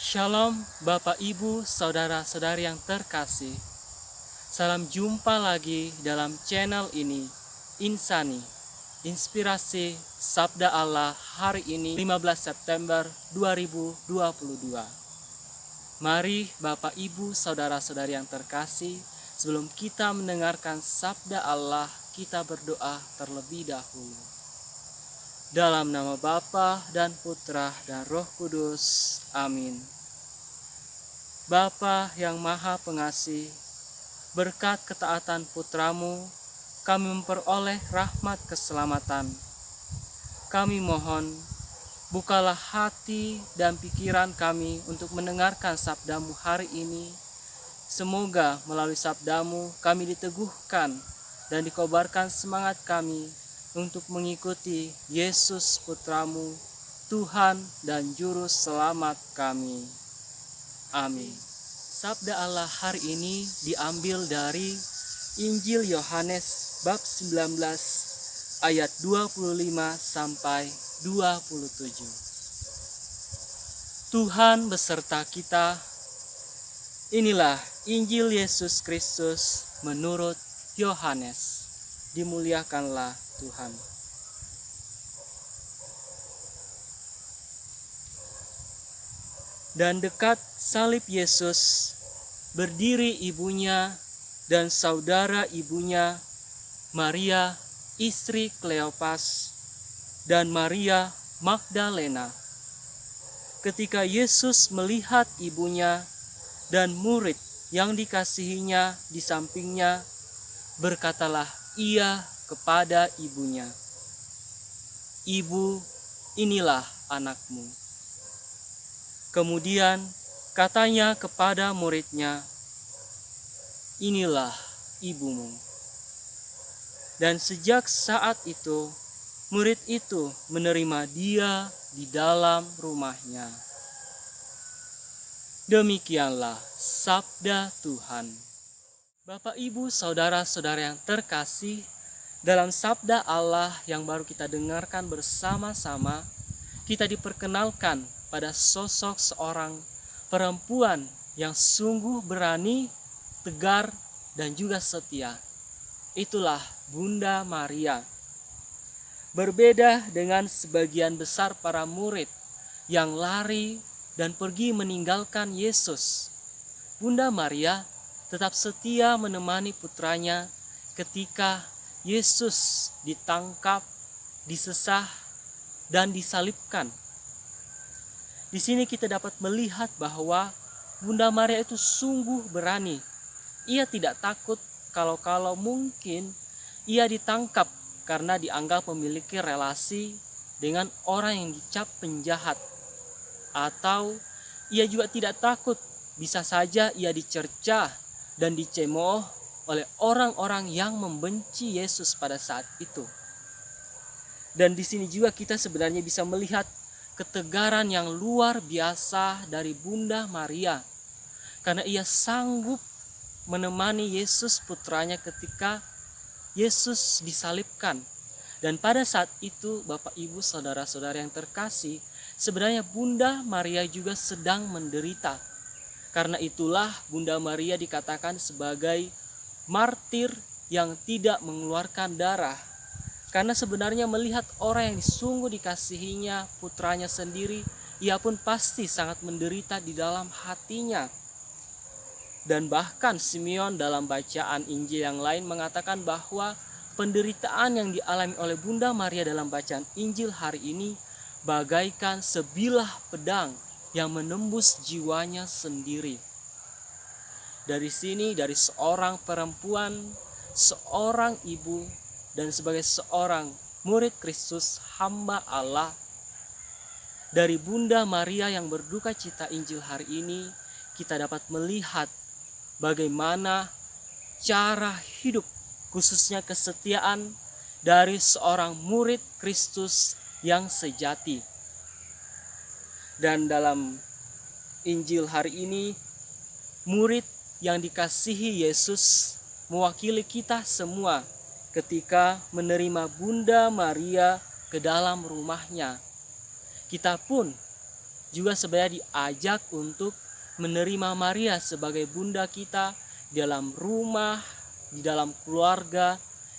Shalom Bapak Ibu Saudara-saudari yang terkasih. Salam jumpa lagi dalam channel ini, Insani, Inspirasi Sabda Allah hari ini 15 September 2022. Mari Bapak Ibu Saudara-saudari yang terkasih, sebelum kita mendengarkan Sabda Allah, kita berdoa terlebih dahulu. Dalam nama Bapa dan Putra dan Roh Kudus. Amin. Bapa yang Maha Pengasih, berkat ketaatan Putramu, kami memperoleh rahmat keselamatan. Kami mohon, bukalah hati dan pikiran kami untuk mendengarkan sabdamu hari ini. Semoga melalui sabdamu kami diteguhkan dan dikobarkan semangat kami untuk mengikuti Yesus Putramu, Tuhan dan Juru Selamat kami. Amin. Sabda Allah hari ini diambil dari Injil Yohanes bab 19 ayat 25 sampai 27. Tuhan beserta kita. Inilah Injil Yesus Kristus menurut Yohanes. Dimuliakanlah Tuhan. Dan dekat salib Yesus berdiri ibunya dan saudara ibunya, Maria istri Kleopas dan Maria Magdalena. Ketika Yesus melihat ibunya dan murid yang dikasihinya di sampingnya, berkatalah ia kepada ibunya, "Ibu, inilah anakmu." Kemudian katanya kepada muridnya, "Inilah ibumu." Dan sejak saat itu, murid itu menerima dia di dalam rumahnya. Demikianlah sabda Tuhan. Bapak, Ibu, Saudara-saudara yang terkasih, dalam sabda Allah yang baru kita dengarkan bersama-sama, kita diperkenalkan pada sosok seorang perempuan yang sungguh berani, tegar, dan juga setia. Itulah Bunda Maria. Berbeda dengan sebagian besar para murid yang lari dan pergi meninggalkan Yesus, Bunda Maria tetap setia menemani putranya ketika Yesus ditangkap, disesah, dan disalibkan. Di sini kita dapat melihat bahwa Bunda Maria itu sungguh berani. Ia tidak takut kalau mungkin ia ditangkap karena dianggap memiliki relasi dengan orang yang dicap penjahat. Atau ia juga tidak takut bisa saja ia dicercah dan dicemooh oleh orang-orang yang membenci Yesus pada saat itu. Dan di sini juga kita sebenarnya bisa melihat ketegaran yang luar biasa dari Bunda Maria, karena ia sanggup menemani Yesus putranya ketika Yesus disalibkan. Dan pada saat itu, Bapak, Ibu, Saudara-saudara yang terkasih, sebenarnya Bunda Maria juga sedang menderita. Karena itulah Bunda Maria dikatakan sebagai martir yang tidak mengeluarkan darah. Karena sebenarnya melihat orang yang sungguh dikasihinya, putranya sendiri, ia pun pasti sangat menderita di dalam hatinya. Dan bahkan Simeon dalam bacaan Injil yang lain mengatakan bahwa penderitaan yang dialami oleh Bunda Maria dalam bacaan Injil hari ini bagaikan sebilah pedang yang menembus jiwanya sendiri. Dari sini, dari seorang perempuan, seorang ibu, dan sebagai seorang murid Kristus, hamba Allah, dari Bunda Maria yang berduka cita Injil hari ini, kita dapat melihat bagaimana cara hidup, khususnya kesetiaan dari seorang murid Kristus yang sejati. Dan dalam Injil hari ini, murid yang dikasihi Yesus mewakili kita semua ketika menerima Bunda Maria ke dalam rumahnya. Kita pun juga sebenarnya diajak untuk menerima Maria sebagai bunda kita di dalam rumah, di dalam keluarga,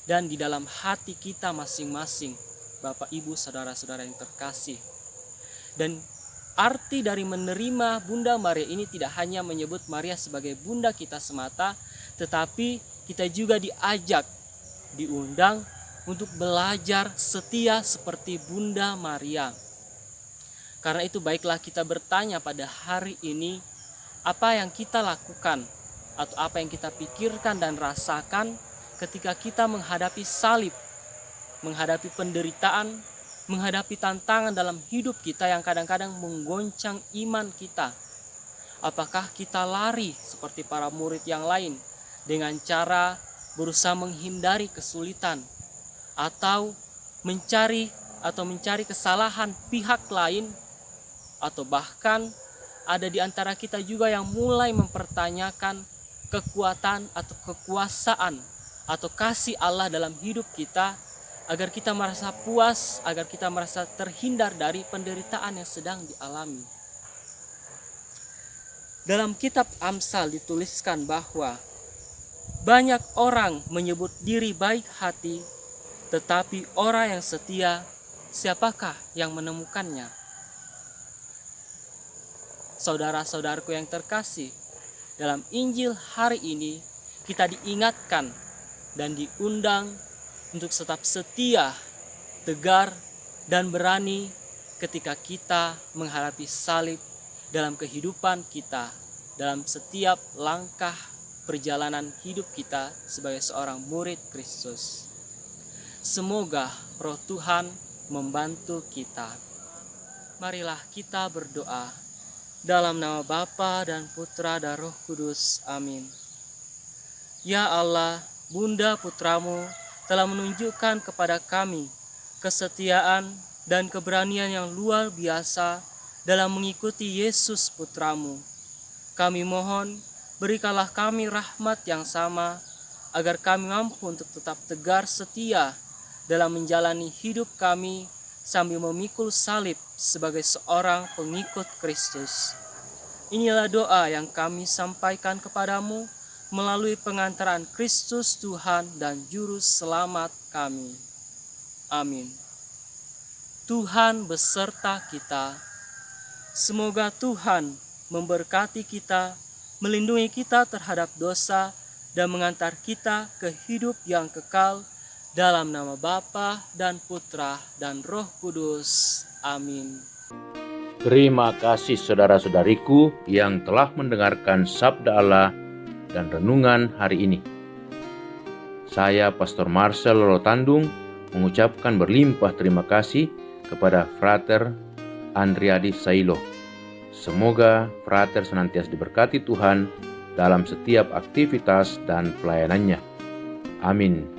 dan di dalam hati kita masing-masing, Bapak, Ibu, saudara-saudara yang terkasih. Dan arti dari menerima Bunda Maria ini tidak hanya menyebut Maria sebagai bunda kita semata, tetapi kita juga diajak, diundang untuk belajar setia seperti Bunda Maria. Karena itu baiklah kita bertanya pada hari ini, apa yang kita lakukan atau apa yang kita pikirkan dan rasakan ketika kita menghadapi salib, menghadapi penderitaan, menghadapi tantangan dalam hidup kita yang kadang-kadang menggoncang iman kita. Apakah kita lari seperti para murid yang lain dengan cara berusaha menghindari kesulitan, atau mencari kesalahan pihak lain, atau bahkan ada di antara kita juga yang mulai mempertanyakan kekuatan atau kekuasaan atau kasih Allah dalam hidup kita, agar kita merasa puas, agar kita merasa terhindar dari penderitaan yang sedang dialami. Dalam kitab Amsal dituliskan bahwa banyak orang menyebut diri baik hati, tetapi orang yang setia, siapakah yang menemukannya? Saudara-saudaraku yang terkasih, dalam Injil hari ini kita diingatkan dan diundang untuk tetap setia, tegar, dan berani ketika kita menghadapi salib dalam kehidupan kita, dalam setiap langkah perjalanan hidup kita sebagai seorang murid Kristus. Semoga Roh Tuhan membantu kita. Marilah kita berdoa. Dalam nama Bapa dan Putra dan Roh Kudus. Amin. Ya Allah, Bunda Putramu telah menunjukkan kepada kami kesetiaan dan keberanian yang luar biasa dalam mengikuti Yesus Putramu. Kami mohon, berikanlah kami rahmat yang sama, agar kami mampu untuk tetap tegar setia dalam menjalani hidup kami sambil memikul salib sebagai seorang pengikut Kristus. Inilah doa yang kami sampaikan kepadamu melalui pengantaran Kristus Tuhan dan Juru Selamat kami. Amin. Tuhan beserta kita. Semoga Tuhan memberkati kita, melindungi kita terhadap dosa, dan mengantar kita ke hidup yang kekal, dalam nama Bapa dan Putra dan Roh Kudus. Amin. Terima kasih saudara-saudariku yang telah mendengarkan Sabda Allah dan renungan hari ini. Saya Pastor Marcel Rotandung mengucapkan berlimpah terima kasih kepada Frater Andriadi Sailo. Semoga Frater senantiasa diberkati Tuhan dalam setiap aktivitas dan pelayanannya. Amin.